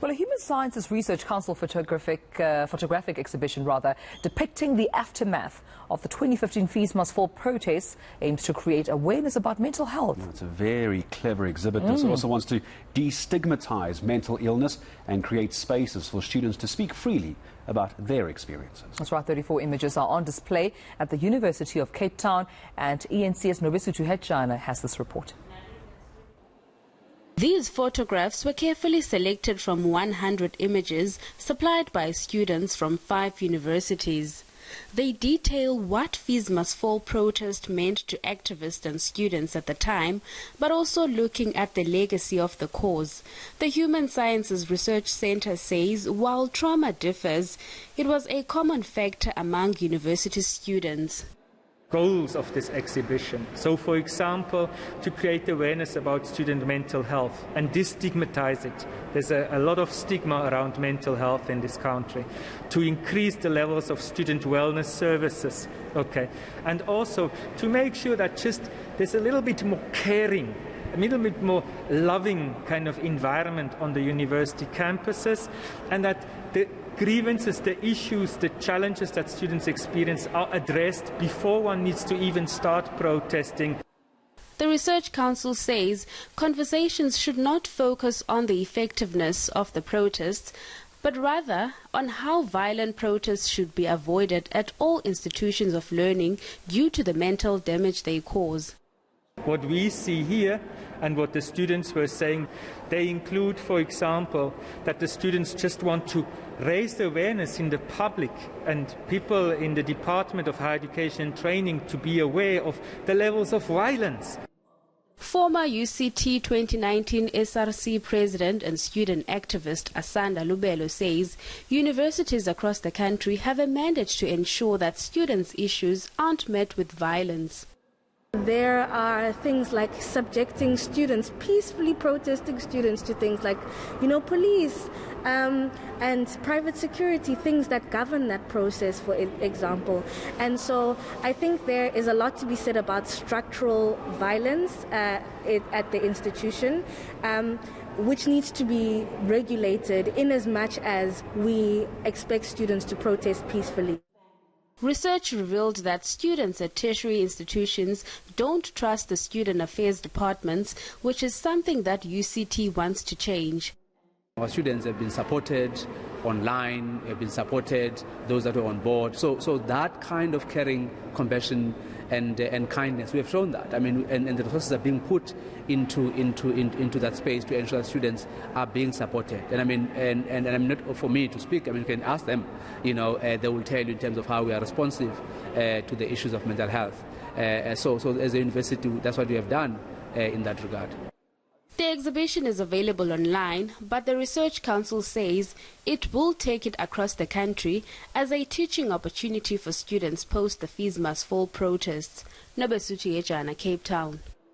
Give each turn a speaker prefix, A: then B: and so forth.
A: Well, a Human Sciences Research Council photographic exhibition, depicting the aftermath of the 2015 Fees Must Fall protests aims to create awareness about mental health.
B: It's a very clever exhibit. This also wants to destigmatize mental illness and create spaces for students to speak freely about their experiences.
A: That's right, 34 images are on display at the University of Cape Town, and eNCA's Nobesuthu Hejena has this report.
C: These photographs were carefully selected from 100 images supplied by students from 5 universities. They detail what Fees Must Fall protest meant to activists and students at the time, but also looking at the legacy of the cause. The Human Sciences Research Center says while trauma differs, it was a common factor among university students.
D: Goals of this exhibition. So, for example, to create awareness about student mental health and destigmatize it. There's a lot of stigma around mental health in this country. To increase the levels of student wellness services, and also to make sure that there's a little bit more caring, a little bit more loving kind of environment on the university campuses, and that the grievances, the issues, the challenges that students experience are addressed before one needs to even start protesting.
C: The Research Council says conversations should not focus on the effectiveness of the protests, but rather on how violent protests should be avoided at all institutions of learning due to the mental damage they cause.
D: What we see here and what the students were saying, they include, for example, that the students just want to raise the awareness in the public and people in the Department of Higher Education and Training to be aware of the levels of violence.
C: Former UCT 2019 SRC president and student activist Asanda Lubelo says universities across the country have a mandate to ensure that students' issues aren't met with violence.
E: There are things like subjecting students, peacefully protesting students, to things like, police and private security, things that govern that process, for example. And so I think there is a lot to be said about structural violence at the institution, which needs to be regulated in as much as we expect students to protest peacefully.
C: Research revealed that students at tertiary institutions don't trust the student affairs departments, which is something that UCT wants to change.
F: Our students have been supported online, have been supported, those that are on board. So that kind of caring, compassion and kindness, we have shown that. And the resources are being put into that space to ensure that students are being supported. And not for me to speak. You can ask them. They will tell you in terms of how we are responsive to the issues of mental health. So as a university, that's what we have done in that regard.
C: The exhibition is available online, but the Research Council says it will take it across the country as a teaching opportunity for students post the Fees Must Fall protests. Nobesuthu Hejena, Cape Town.